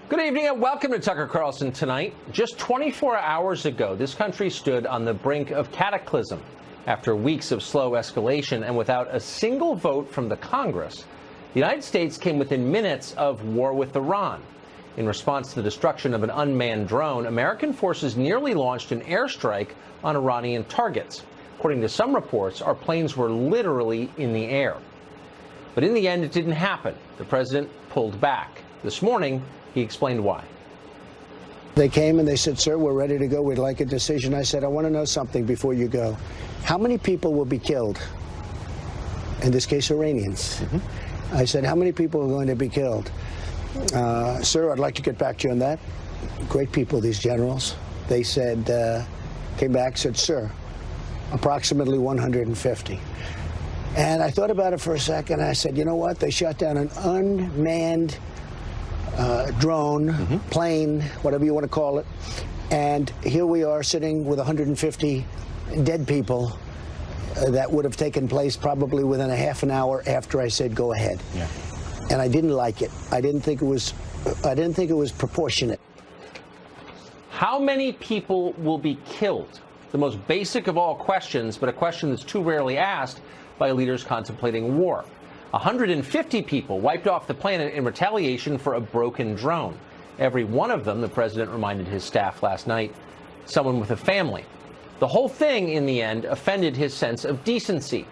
Good evening and welcome to Tucker Carlson Tonight. Just 24 hours ago, this country stood on the brink of cataclysm. After weeks of slow escalation and without a single vote from the Congress, the United States came within minutes of war with Iran. In response to the destruction of an unmanned drone, American forces nearly launched an airstrike on Iranian targets. According to some reports, our planes were literally in the air. But in the end, it didn't happen. The president pulled back. This morning, he explained why. They came and they said, sir, we're ready to go. We'd like a decision. I said, I want to know something before you go. How many people will be killed? In this case, Iranians. I said, how many people are going to be killed? Sir, I'd like to get back to you on that. Great people, these generals. They said, came back, said, sir, approximately 150. And I thought about it for a second. I said, you know what? They shot down an unmanned drone, plane, whatever you want to call it. And here we are sitting with 150 dead people that would have taken place probably within a half an hour after I said go ahead. Yeah. And I didn't like it. I didn't think it was proportionate. How many people will be killed? The most basic of all questions, but a question that's too rarely asked by leaders contemplating war. 150 people wiped off the planet in retaliation for a broken drone. Every one of them, the president reminded his staff last night, someone with a family. The whole thing, in the end, offended his sense of decency.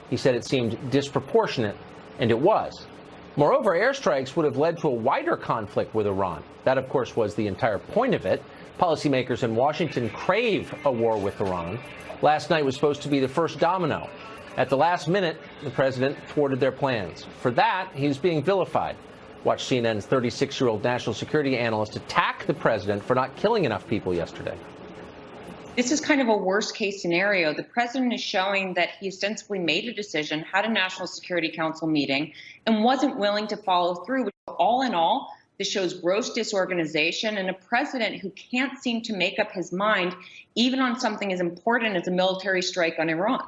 He said it seemed disproportionate, and it was. Moreover, airstrikes would have led to a wider conflict with Iran. That, of course, was the entire point of it. Policymakers in Washington crave a war with Iran. Last night was supposed to be the first domino. At the last minute, the president thwarted their plans. For that, he's being vilified. Watch CNN's 36-year-old national security analyst attack the president for not killing enough people yesterday. This is kind of a worst-case scenario. The president is showing that he ostensibly made a decision, had a National Security Council meeting, and wasn't willing to follow through. All in all, this shows gross disorganization and a president who can't seem to make up his mind, even on something as important as a military strike on Iran.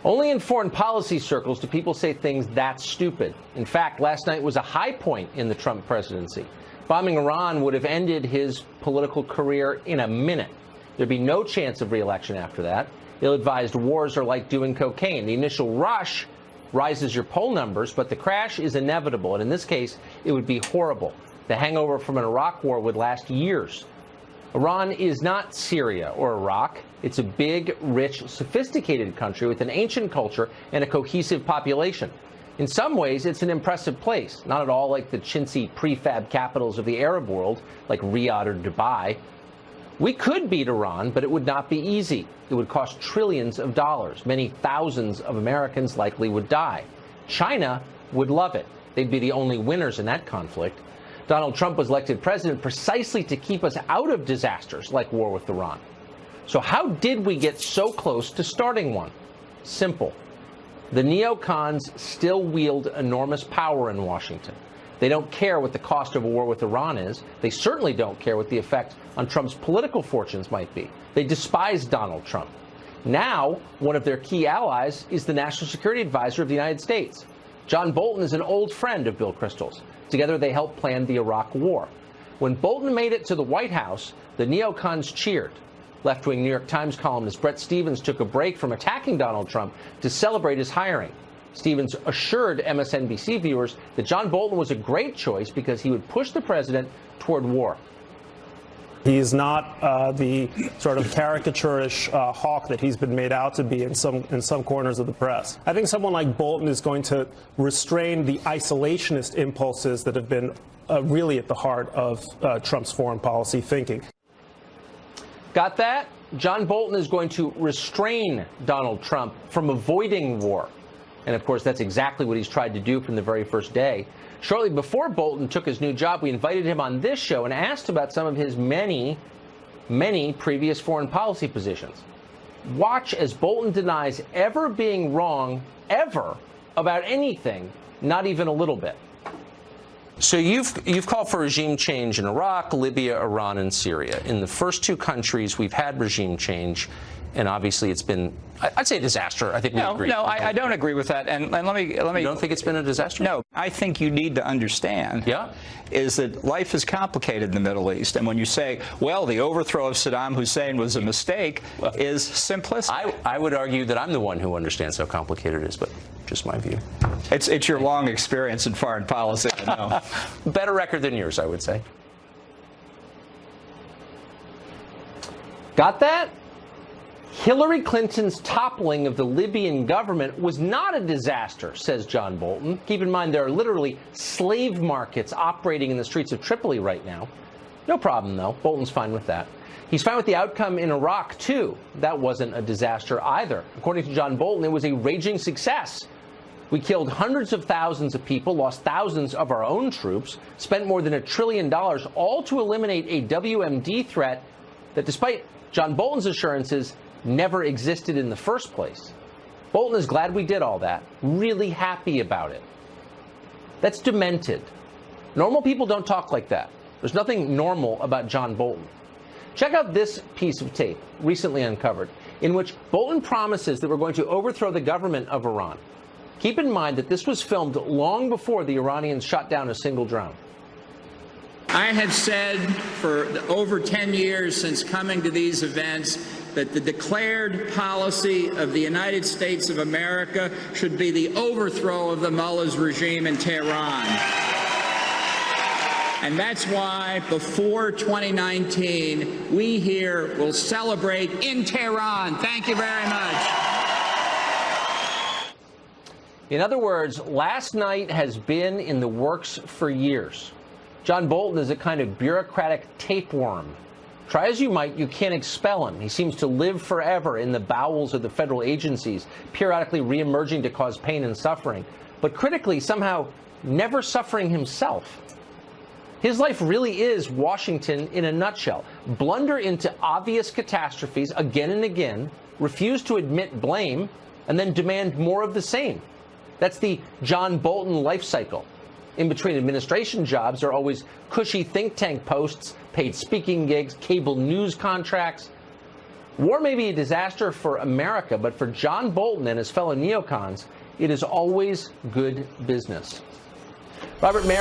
Only in foreign policy circles do people say things that stupid. In fact, last night was a high point in the Trump presidency. Bombing Iran would have ended his political career in a minute. There'd be no chance of re-election after that. Ill-advised wars are like doing cocaine. The initial rush rises your poll numbers, but the crash is inevitable. And in this case, it would be horrible. The hangover from an Iraq war would last years. Iran is not Syria or Iraq. It's a big, rich, sophisticated country with an ancient culture and a cohesive population. In some ways, it's an impressive place, not at all like the chintzy prefab capitals of the Arab world, like Riyadh or Dubai. We could beat Iran, but it would not be easy. It would cost trillions of dollars. Many thousands of Americans likely would die. China would love it. They'd be the only winners in that conflict. Donald Trump was elected president precisely to keep us out of disasters like war with Iran. So how did we get so close to starting one? Simple. The neocons still wield enormous power in Washington. They don't care what the cost of a war with Iran is. They certainly don't care what the effect on Trump's political fortunes might be. They despise Donald Trump. Now, one of their key allies is the National Security Advisor of the United States. John Bolton is an old friend of Bill Kristol's. Together, they helped plan the Iraq War. When Bolton made it to the White House, the neocons cheered. Left-wing New York Times columnist Bret Stephens took a break from attacking Donald Trump to celebrate his hiring. Stephens assured MSNBC viewers that John Bolton was a great choice because he would push the president toward war. He's not the sort of caricaturish hawk that he's been made out to be in some corners of the press. I think someone like Bolton is going to restrain the isolationist impulses that have been really at the heart of Trump's foreign policy thinking. Got that? John Bolton is going to restrain Donald Trump from avoiding war. And of course, that's exactly what he's tried to do from the very first day. Shortly before Bolton took his new job, we invited him on this show and asked about some of his many previous foreign policy positions. Watch as Bolton denies ever being wrong, ever, about anything, not even a little bit. So you've called for regime change in Iraq, Libya, Iran, and Syria. In the first two countries, we've had regime change. And obviously it's been, I'd say, a disaster. I think we agree. No, I don't agree with that. And let me. You don't think it's been a disaster? No, I think you need to understand. Is that life is complicated in the Middle East, and when you say, well, the overthrow of Saddam Hussein was a mistake, is simplistic. I would argue that I'm the one who understands how complicated it is, but just my view. It's your long experience in foreign policy, I know. Better record than yours, I would say. Got that? Hillary Clinton's toppling of the Libyan government was not a disaster, says John Bolton. Keep in mind there are literally slave markets operating in the streets of Tripoli right now. No problem, though. Bolton's fine with that. He's fine with the outcome in Iraq, too. That wasn't a disaster either. According to John Bolton, it was a raging success. We killed hundreds of thousands of people, lost thousands of our own troops, spent more than $1 trillion, all to eliminate a WMD threat that, despite John Bolton's assurances, never existed in the first place. Bolton is glad we did all that, really happy about it. That's demented. Normal people don't talk like that. There's nothing normal about John Bolton. Check out this piece of tape, recently uncovered, in which Bolton promises that we're going to overthrow the government of Iran. Keep in mind that this was filmed long before the Iranians shot down a single drone. I have said for over 10 years since coming to these events that the declared policy of the United States of America should be the overthrow of the mullah's regime in Tehran. And that's why before 2019, we here will celebrate in Tehran. Thank you very much. In other words, last night has been in the works for years. John Bolton is a kind of bureaucratic tapeworm. Try as you might, you can't expel him. He seems to live forever in the bowels of the federal agencies, periodically reemerging to cause pain and suffering, but critically somehow never suffering himself. His life really is Washington in a nutshell. Blunder into obvious catastrophes again and again, refuse to admit blame, and then demand more of the same. That's the John Bolton life cycle. In between administration jobs are always cushy think tank posts, paid speaking gigs, cable news contracts. War may be a disaster for America, but for John Bolton and his fellow neocons, it is always good business. Robert Mayer